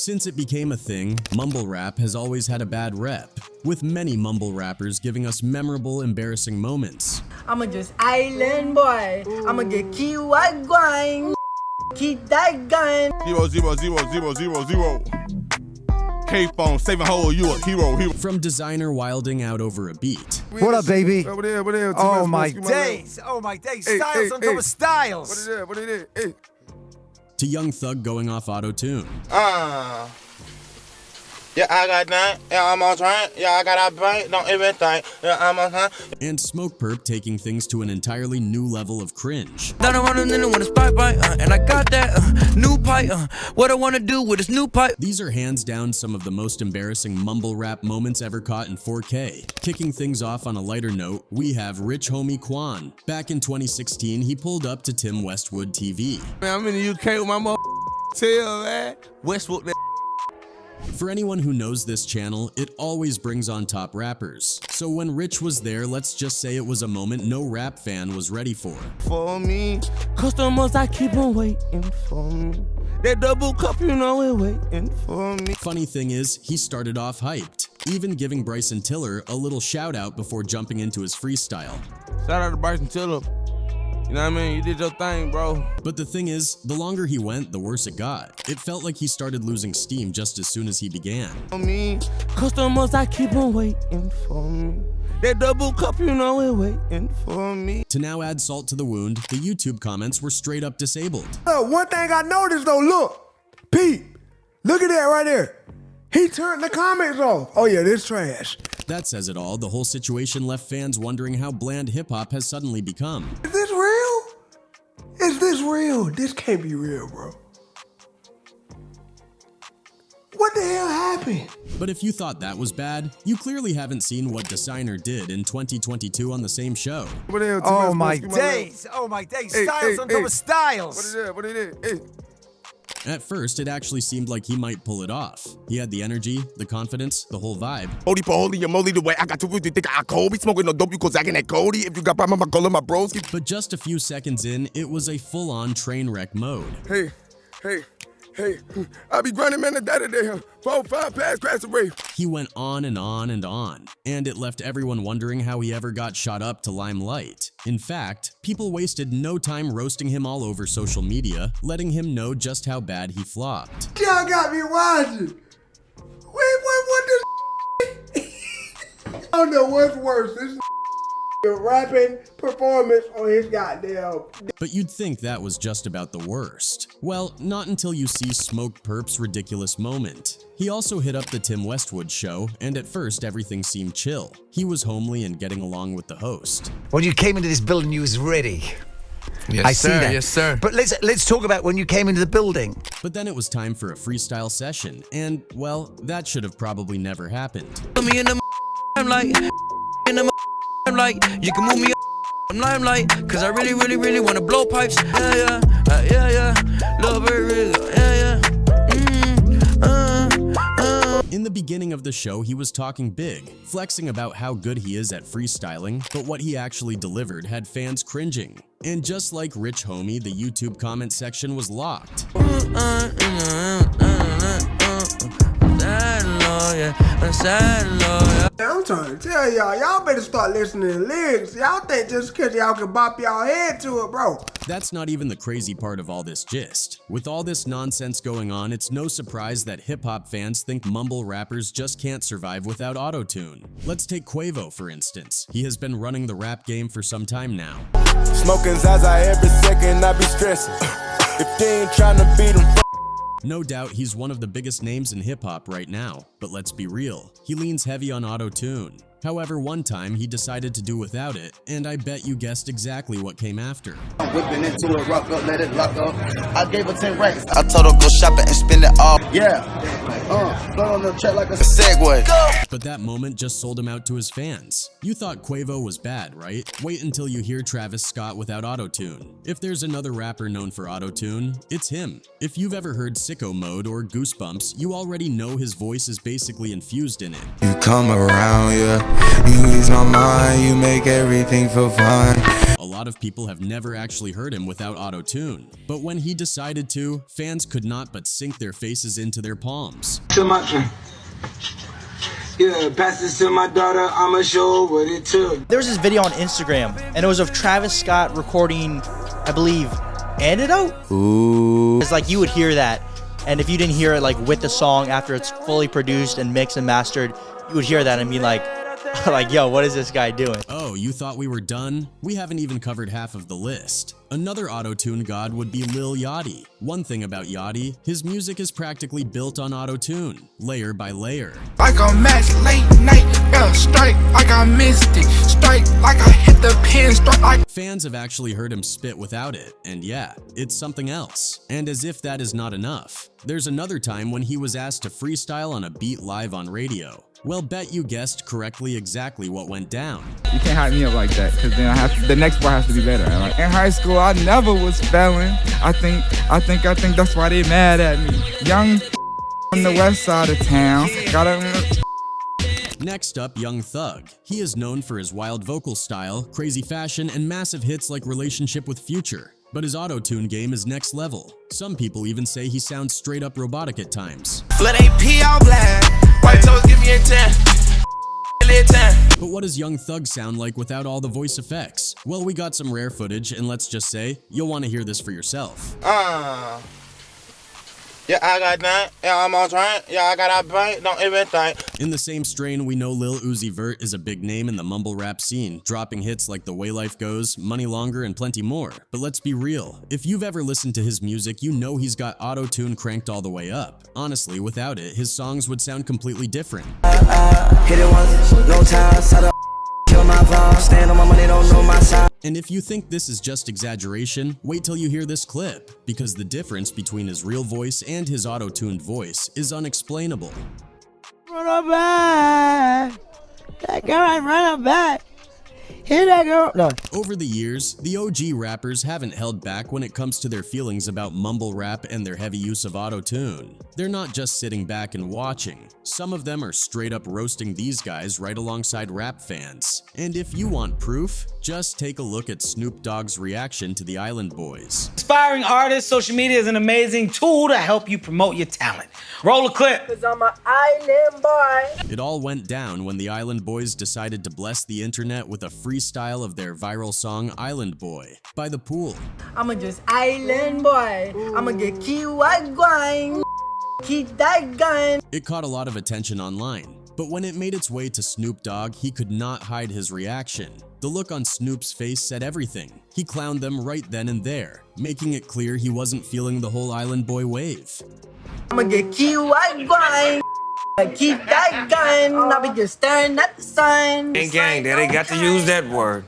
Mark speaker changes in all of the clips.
Speaker 1: Since it became a thing, mumble rap has always had a bad rep, with many mumble rappers giving us memorable, embarrassing moments.
Speaker 2: I'ma just island boy. I'ma get key white going. Keep that gun.
Speaker 3: 00000. K-phone, saving whole, you a hero.
Speaker 1: From designer wilding out over a beat.
Speaker 4: What up, baby?
Speaker 3: Over there.
Speaker 4: Oh my days. Styles on top of styles.
Speaker 3: What it is? Hey.
Speaker 1: To Young Thug going off auto-tune.
Speaker 5: Yeah, I got that. Yeah, I'm on train. Yeah, I got a brain. Don't even think. Yeah, I'm on train.
Speaker 1: And Smoke Perp taking things to an entirely new level of cringe.
Speaker 6: Down around and then want to spy by, and I got that new pipe. What I want to do with this new pipe.
Speaker 1: These are hands down some of the most embarrassing mumble rap moments ever caught in 4K. Kicking things off on a lighter note, we have Rich Homie Quan. Back in 2016, he pulled up to Tim Westwood TV.
Speaker 3: Man, I'm in the UK with my tail, man. Westwood, man.
Speaker 1: For anyone who knows this channel, it always brings on top rappers. So when Rich was there, let's just say it was a moment no rap fan was ready for.
Speaker 3: For me, customers, I keep on waiting for me. That double cup, you know it waiting for me.
Speaker 1: Funny thing is, he started off hyped, even giving Bryson Tiller a little shout out before jumping into his freestyle.
Speaker 3: Shout out to Bryson Tiller. You know what I mean? You did your thing, bro.
Speaker 1: But the thing is, the longer he went, the worse it got. It felt like he started losing steam just as soon as he began.
Speaker 3: For me, customers, I keep on waiting for me. That double cup, you know it waiting for me.
Speaker 1: To now add salt to the wound, the YouTube comments were straight up disabled.
Speaker 4: One thing I noticed though, look, Pete, look at that right there. He turned the comments off. Oh yeah, this trash.
Speaker 1: That says it all. The whole situation left fans wondering how bland hip-hop has suddenly become.
Speaker 4: Is this real? Is this real? This can't be real, bro. What the hell happened?
Speaker 1: But if you thought that was bad, you clearly haven't seen what Designer did in 2022 on the same show.
Speaker 4: Oh my days. Styles on top of styles.
Speaker 3: What it is? Hey.
Speaker 1: At first, it actually seemed like he might pull it off. He had the energy, the confidence, the whole vibe.
Speaker 3: Holy moly, the way I got to really think I cold. Be smoking no dope, you cause I can that Cody. If you got by my color, my bros.
Speaker 1: But just a few seconds in, it was a full-on train wreck mode.
Speaker 3: Hey. I be grinding, man, the day. 4, 5 pass, crash away.
Speaker 1: He went on and on and on, and it left everyone wondering how he ever got shot up to limelight. In fact, people wasted no time roasting him all over social media, letting him know just how bad he flopped.
Speaker 4: Y'all got me watching. Wait, what this? I don't know what's worse. This the rapping performance on his goddamn.
Speaker 1: But you'd think that was just about the worst. Well, not until you see Smoke Perp's ridiculous moment. He also hit up the Tim Westwood show, and at first everything seemed chill. He was homely and getting along with the host.
Speaker 7: When you came into this building, you was ready.
Speaker 6: Yes,
Speaker 7: I see
Speaker 6: sir.
Speaker 7: that.
Speaker 6: Yes, sir.
Speaker 7: But let's talk about when you came into the building.
Speaker 1: But then it was time for a freestyle session, and, well, that should have probably never happened.
Speaker 6: Put me in the limelight, in the limelight. You can move me up limelight, cause I really wanna blow pipes. Yeah. Love it, really. Yeah.
Speaker 1: In the beginning of the show, he was talking big, flexing about how good he is at freestyling, but what he actually delivered had fans cringing. And just like Rich Homie, the YouTube comment section was locked.
Speaker 4: I'm trying to tell y'all better start listening to lyrics. Y'all think just cause y'all can bop y'all head to it, bro.
Speaker 1: That's not even the crazy part of all this gist. With all this nonsense going on, it's no surprise that hip-hop fans think mumble rappers just can't survive without auto-tune. Let's take Quavo, for instance. He has been running the rap game for some time now.
Speaker 3: Smoking Zaza every second, I be stressing. If they ain't trying to beat them.
Speaker 1: No doubt he's one of the biggest names in hip-hop right now, but let's be real, he leans heavy on auto-tune. However, one time he decided to do without it, and I bet you guessed exactly what came after.
Speaker 5: I'm whipping into it, rock up, let it lock up. I gave her 10 racks. I told her go shopping and spend it all. Yeah. Throw on the check like a Segway.
Speaker 1: But that moment just sold him out to his fans. You thought Quavo was bad, right? Wait until you hear Travis Scott without auto-tune. If there's another rapper known for auto-tune, it's him. If you've ever heard Sicko Mode or Goosebumps, you already know his voice is basically infused in it.
Speaker 8: You come around, yeah. You ease my mind, you make everything feel fine.
Speaker 1: A lot of people have never actually heard him without auto-tune, but when he decided to, fans could not but sink their faces into their palms.
Speaker 8: Yeah, pass this to my daughter, I'ma show what it took.
Speaker 2: There was this video on Instagram, and it was of Travis Scott recording, I believe, Antidote? Ooh. It's like you would hear that, and if you didn't hear it like with the song after it's fully produced and mixed and mastered, you would hear that and be like, yo, what is this guy doing?
Speaker 1: Oh, you thought we were done? We haven't even covered half of the list. Another auto-tune god would be Lil Yachty. One thing about Yachty, his music is practically built on auto-tune, layer by layer.
Speaker 9: Like a match late night, yeah, strike like I missed it, strike like I hit the pin, strike like...
Speaker 1: Fans have actually heard him spit without it, and yeah, it's something else. And as if that is not enough, there's another time when he was asked to freestyle on a beat live on radio. Well, bet you guessed correctly exactly what went down.
Speaker 10: You can't hype me up like that, because then the next part has to be better. Like, in high school, I never was failing. I think that's why they mad at me. Young on the west side of town.
Speaker 1: Next up, Young Thug. He is known for his wild vocal style, crazy fashion, and massive hits like Relationship with Future. But his auto-tune game is next level. Some people even say he sounds straight up robotic at times.
Speaker 9: Let AP all black. White toes give me a 10.
Speaker 1: But what does Young Thug sound like without all the voice effects? Well, we got some rare footage, and let's just say, you'll want to hear this for yourself.
Speaker 9: Yeah, I got that. Yeah, I'm on train. Yeah, I got a brain. Don't even think.
Speaker 1: In the same strain, we know Lil Uzi Vert is a big name in the mumble rap scene, dropping hits like The Way Life Goes, Money Longer, and plenty more. But let's be real. If you've ever listened to his music, you know he's got auto-tune cranked all the way up. Honestly, without it, his songs would sound completely different.
Speaker 11: Hit it once, no time, set up, kill my vibe, stand on my money, don't know my side.
Speaker 1: And if you think this is just exaggeration, wait till you hear this clip, because the difference between his real voice and his auto-tuned voice is unexplainable.
Speaker 2: Run back! That girl ain't running back! Hit that girl! No.
Speaker 1: Over the years, the OG rappers haven't held back when it comes to their feelings about mumble rap and their heavy use of auto-tune. They're not just sitting back and watching. Some of them are straight up roasting these guys right alongside rap fans. And if you want proof, just take a look at Snoop Dogg's reaction to the Island Boys.
Speaker 12: Inspiring artists, social media is an amazing tool to help you promote your talent. Roll a clip.
Speaker 2: 'Cause I'm an island boy.
Speaker 1: It all went down when the Island Boys decided to bless the internet with a freestyle of their viral song Island Boy by The Pool.
Speaker 2: I'ma just island boy. I'ma get kiwi gwine. Keep that gun.
Speaker 1: It caught a lot of attention online, but when it made its way to Snoop Dogg, he could not hide his reaction. The look on Snoop's face said everything. He clowned them right then and there, making it clear he wasn't feeling the whole Island Boy wave.
Speaker 2: I'ma get kiwi gwine. Keep that gun. I'll be just staring at the sun.
Speaker 13: Gang, they got to use that word.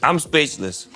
Speaker 13: I'm speechless.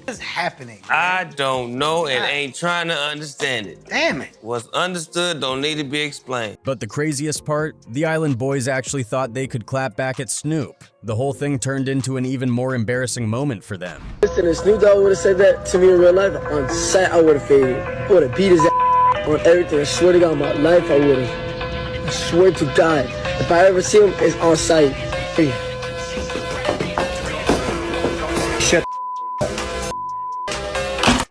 Speaker 14: What is happening?
Speaker 13: I don't know and ain't trying to understand it.
Speaker 14: Damn it.
Speaker 13: What's understood don't need to be explained.
Speaker 1: But the craziest part, the Island Boys actually thought they could clap back at Snoop. The whole thing turned into an even more embarrassing moment for them.
Speaker 15: Listen, if Snoop Dogg would have said that to me in real life, on sight I would have faded. I would have beat his ass on everything. I swear to God, my life I would have. I swear to God, if I ever see him, it's on sight. Hey. Shut.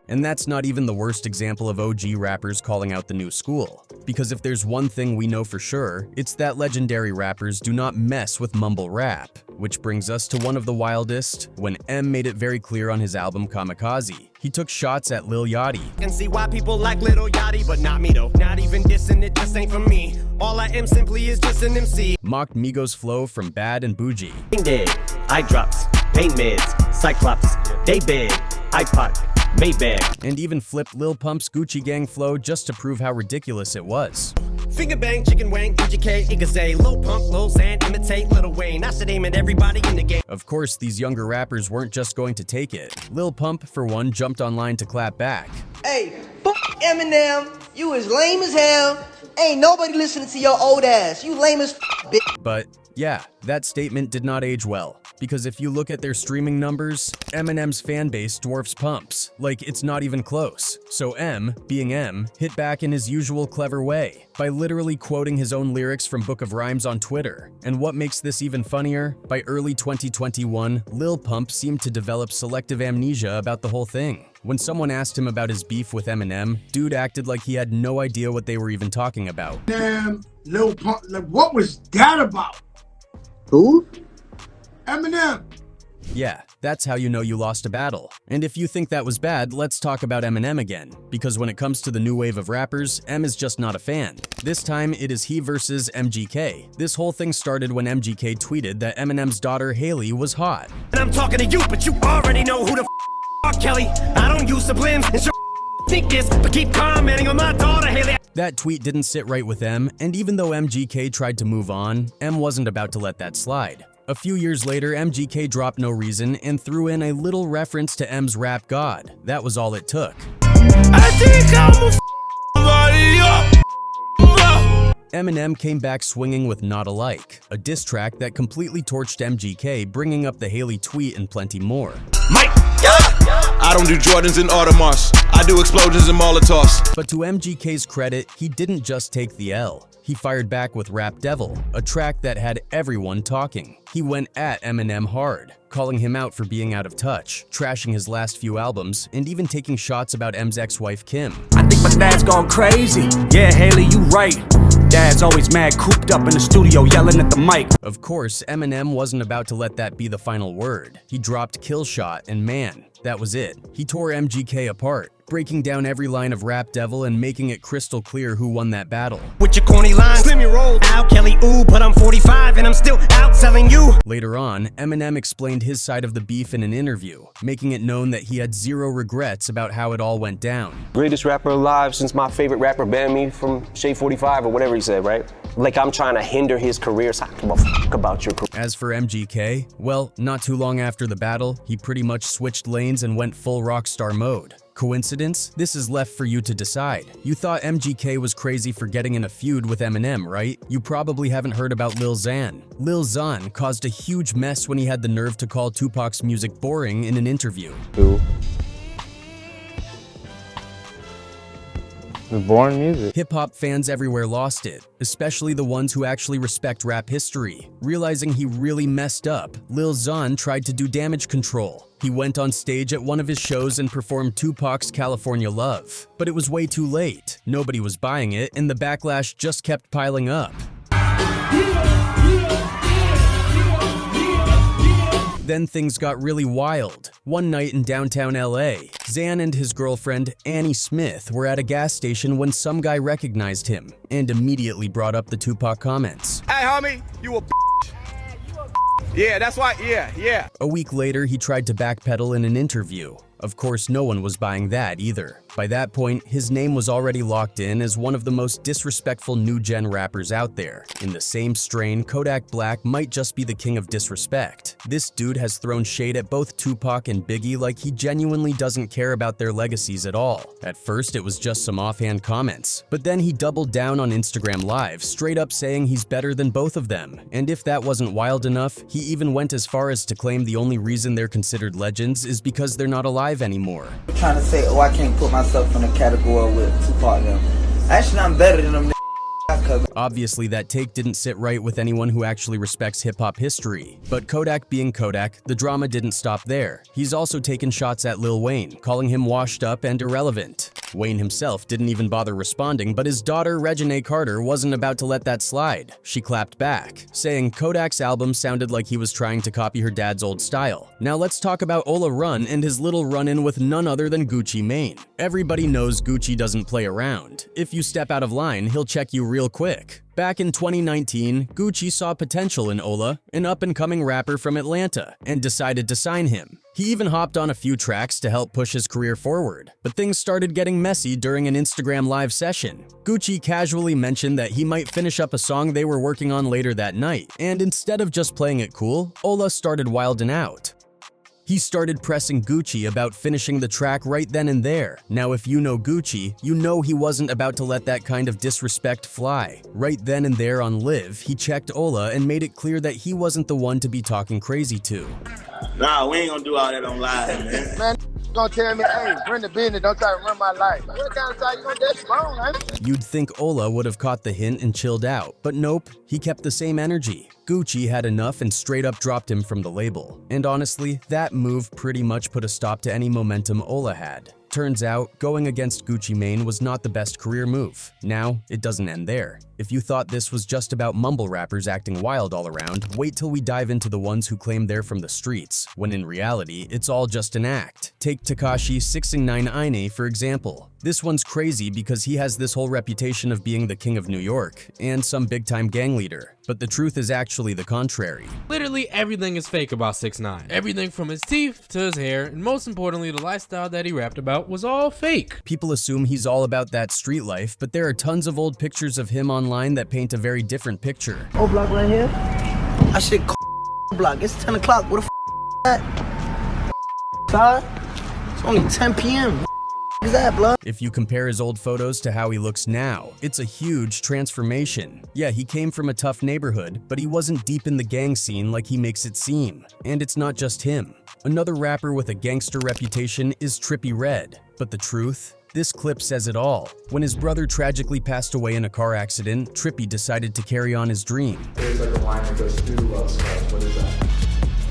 Speaker 1: And that's not even the worst example of OG rappers calling out the new school. Because if there's one thing we know for sure, it's that legendary rappers do not mess with mumble rap. Which brings us to one of the wildest, when M made it very clear on his album Kamikaze. He took shots at Lil Yachty.
Speaker 16: And see why people like Lil Yachty, but not me though. Not even dissing, it just ain't for me. All I am simply is just an MC.
Speaker 1: Mocked Migos' flow from Bad and Bougie.
Speaker 16: Dead, eye drops, paint meds, Cyclops, they big, iPod. Maybach.
Speaker 1: And even flipped Lil Pump's Gucci Gang flow just to prove how ridiculous it was.
Speaker 16: Finger bang, chicken wang, EGK, Igazay, Lil Pump, Lil Xan, imitate Lil Wayne. I should aim at everybody in the game.
Speaker 1: Of course, these younger rappers weren't just going to take it. Lil Pump, for one, jumped online to clap back.
Speaker 17: Hey, Eminem, you is lame as hell. Ain't nobody listening to your old ass. You lame as bitch.
Speaker 1: But yeah, That statement did not age well, because if you look at their streaming numbers, Eminem's fan base dwarfs Pump's. Like, it's not even close. So M, being M, hit back in his usual clever way, by literally quoting his own lyrics from Book of Rhymes on Twitter. And what makes this even funnier, by early 2021, Lil Pump seemed to develop selective amnesia about the whole thing. When someone asked him about his beef with Eminem, dude acted like he had no idea what they were even talking about.
Speaker 4: Damn, Lil Pump, like, what was that about?
Speaker 15: Who?
Speaker 4: Eminem.
Speaker 1: Yeah, that's how you know you lost a battle. And if you think that was bad, let's talk about Eminem again. Because when it comes to the new wave of rappers, M is just not a fan. This time, it is he versus MGK. This whole thing started when MGK tweeted that Eminem's daughter Haley was hot.
Speaker 16: And I'm talking to you, but you already know who the are, Kelly. I don't use sublims and think this, but keep commenting on my daughter, Haley.
Speaker 1: That tweet didn't sit right with M, and even though MGK tried to move on, M wasn't about to let that slide. A few years later, MGK dropped No Reason and threw in a little reference to M's rap god. That was all it took. Eminem came back swinging with Not Alike, a diss track that completely torched MGK, bringing up the Haley tweet and plenty more.
Speaker 18: Mike, I don't do Jordans and Audemars. I do explosions and Molotovs.
Speaker 1: But to MGK's credit, he didn't just take the L. He fired back with Rap Devil, a track that had everyone talking. He went at Eminem hard, calling him out for being out of touch, trashing his last few albums, and even taking shots about M's ex-wife Kim.
Speaker 19: I think my dad's gone crazy. Yeah, Haley, you right. Dad's always mad, cooped up in the studio, yelling at the mic.
Speaker 1: Of course, Eminem wasn't about to let that be the final word. He dropped Kill Shot, and man, that was it. He tore MGK apart, breaking down every line of Rap Devil and making it crystal clear who won that battle.
Speaker 16: With your corny lines, slim your roll out, Kelly, ooh, but I'm 45 and I'm still out selling you.
Speaker 1: Later on, Eminem explained his side of the beef in an interview, making it known that he had zero regrets about how it all went down.
Speaker 20: Greatest rapper alive since my favorite rapper banned me from Shade 45 or whatever he said, right? Like I'm trying to hinder his career, so I don't give a fuck about your career.
Speaker 1: As for MGK, well, not too long after the battle, he pretty much switched lanes and went full rock star mode. Coincidence? This is left for you to decide. You thought MGK was crazy for getting in a feud with Eminem, right? You probably haven't heard about Lil Xan. Lil Xan caused a huge mess when he had the nerve to call Tupac's music boring in an interview.
Speaker 10: Who? The boring music.
Speaker 1: Hip-hop fans everywhere lost it, especially the ones who actually respect rap history. Realizing he really messed up, Lil Xan tried to do damage control. He went on stage at one of his shows and performed Tupac's California Love. But it was way too late. Nobody was buying it, and the backlash just kept piling up. Then things got really wild. One night in downtown LA, Xan and his girlfriend, Annie Smith, were at a gas station when some guy recognized him and immediately brought up the Tupac comments.
Speaker 18: Hey, homie, you a Yeah, that's why, yeah.
Speaker 1: A week later, he tried to backpedal in an interview. Of course, no one was buying that either. By that point, his name was already locked in as one of the most disrespectful new-gen rappers out there. In the same strain, Kodak Black might just be the king of disrespect. This dude has thrown shade at both Tupac and Biggie like he genuinely doesn't care about their legacies at all. At first, it was just some offhand comments, but then he doubled down on Instagram Live, straight up saying he's better than both of them. And if that wasn't wild enough, he even went as far as to claim the only reason they're considered legends is because they're not alive anymore.
Speaker 17: I'm trying to say, oh, I can't put myself in a category with Tupac now. Actually, I'm better than them.
Speaker 1: Obviously, that take didn't sit right with anyone who actually respects hip-hop history. But Kodak being Kodak, the drama didn't stop there. He's also taken shots at Lil Wayne, calling him washed up and irrelevant. Wayne himself didn't even bother responding, but his daughter, Reginae Carter, wasn't about to let that slide. She clapped back, saying Kodak's album sounded like he was trying to copy her dad's old style. Now let's talk about Ola Run and his little run-in with none other than Gucci Mane. Everybody knows Gucci doesn't play around. If you step out of line, he'll check you real quick. Back in 2019, Gucci saw potential in Ola, an up-and-coming rapper from Atlanta, and decided to sign him. He even hopped on a few tracks to help push his career forward, but things started getting messy during an Instagram Live session. Gucci casually mentioned that he might finish up a song they were working on later that night, and instead of just playing it cool, Ola started wilding out. He started pressing Gucci about finishing the track right then and there. Now if you know Gucci, you know he wasn't about to let that kind of disrespect fly. Right then and there on Live, he checked Ola and made it clear that he wasn't the one to be talking crazy to.
Speaker 8: Nah, we ain't gonna do all that on live, man.
Speaker 21: Man, gonna tell me, hey, run the business, don't try to run my life. What kind of time you gonna dash wrong, man?
Speaker 1: You'd think Ola would have caught the hint and chilled out, but nope, he kept the same energy. Gucci had enough and straight up dropped him from the label. And honestly, that move pretty much put a stop to any momentum Ola had. Turns out, going against Gucci Mane was not the best career move. Now, it doesn't end there. If you thought this was just about mumble rappers acting wild all around, wait till we dive into the ones who claim they're from the streets, when in reality, it's all just an act. Take Tekashi 6ix9ine for example. This one's crazy because he has this whole reputation of being the king of New York and some big-time gang leader. But the truth is actually the contrary.
Speaker 3: Literally everything is fake about 6ix9ine. Everything from his teeth to his hair, and most importantly, the lifestyle that he rapped about was all fake.
Speaker 1: People assume he's all about that street life, but there are tons of old pictures of him online that paint a very different picture.
Speaker 17: Oh, block right here? I should block. It's 10 o'clock. What the at? Todd? It's only 10 p.m. Is that, blood?
Speaker 1: If you compare his old photos to how he looks now, it's a huge transformation. Yeah, he came from a tough neighborhood, but he wasn't deep in the gang scene like he makes it seem. And it's not just him. Another rapper with a gangster reputation is Trippie Redd. But the truth? This clip says it all. When his brother tragically passed away in a car accident, Trippie decided to carry on his dream.
Speaker 22: There's like a line that goes through scars. What is that?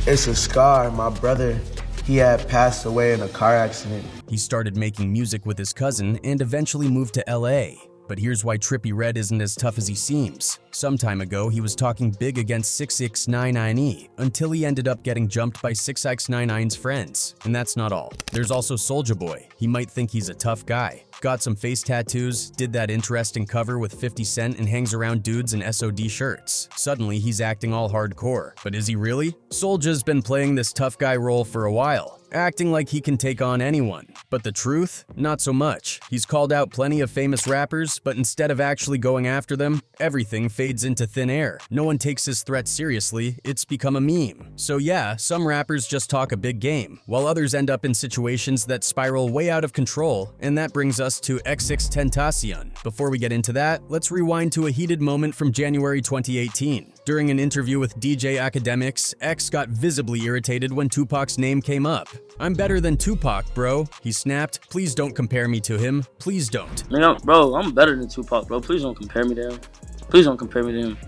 Speaker 23: It's a scar. My brother, he had passed away in a car accident.
Speaker 1: He started making music with his cousin and eventually moved to LA. But here's why Trippie Redd isn't as tough as he seems. Some time ago, he was talking big against 6ix9ine until he ended up getting jumped by 6ix9ine's friends. And that's not all. There's also Soulja Boy. He might think he's a tough guy. Got some face tattoos, did that interesting cover with 50 Cent and hangs around dudes in SOD shirts. Suddenly, he's acting all hardcore. But is he really? Soulja's been playing this tough guy role for a while, acting like he can take on anyone. But the truth? Not so much. He's called out plenty of famous rappers, but instead of actually going after them, everything fades into thin air. No one takes his threat seriously, it's become a meme. So yeah, some rappers just talk a big game, while others end up in situations that spiral way out of control, and that brings us to XXXTentacion. Before we get into that, let's rewind to a heated moment from January 2018. During an interview with DJ Academics, X got visibly irritated when Tupac's name came up. "I'm better than Tupac, bro," he snapped. "Please don't compare me to him. Please don't."
Speaker 24: Bro, I'm better than Tupac, bro. Please don't compare me to him. Please don't compare me to him.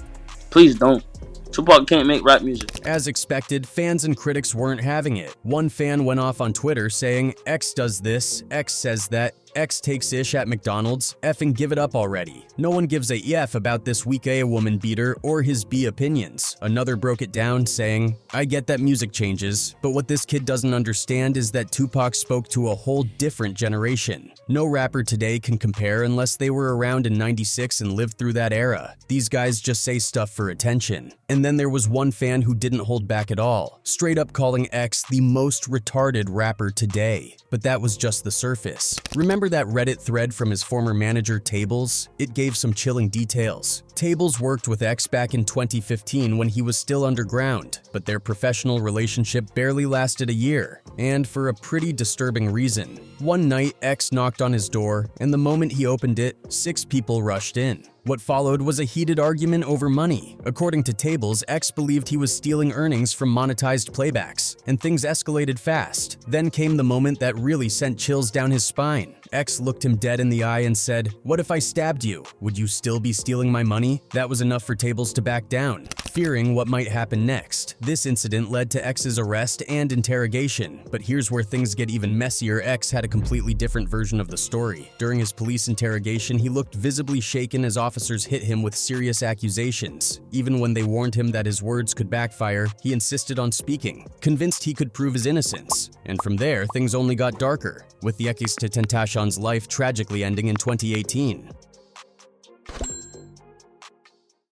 Speaker 24: Please don't. Tupac can't make rap music.
Speaker 1: As expected, fans and critics weren't having it. One fan went off on Twitter saying, "X does this, X says that, X takes ish at McDonald's, effing give it up already. No one gives a F about this weak A woman beater or his B opinions." Another broke it down saying, "I get that music changes, but what this kid doesn't understand is that Tupac spoke to a whole different generation. No rapper today can compare unless they were around in '96 and lived through that era. These guys just say stuff for attention." And then there was one fan who didn't hold back at all, straight up calling X the most retarded rapper today. But that was just the surface. Remember that Reddit thread from his former manager Tables? It gave some chilling details. Tables worked with X back in 2015 when he was still underground, but their professional relationship barely lasted a year, and for a pretty disturbing reason. One night, X knocked on his door, and the moment he opened it, 6 people rushed in. What followed was a heated argument over money. According to Tables, X believed he was stealing earnings from monetized playbacks, and things escalated fast. Then came the moment that really sent chills down his spine. X looked him dead in the eye and said, "What if I stabbed you? Would you still be stealing my money?" That was enough for Tables to back down, fearing what might happen next. This incident led to X's arrest and interrogation, but here's where things get even messier. X had a completely different version of the story. During his police interrogation, he looked visibly shaken as officers hit him with serious accusations. Even when they warned him that his words could backfire, he insisted on speaking, convinced he could prove his innocence. And from there, things only got darker, with the XXXTentacion's life tragically ending in 2018.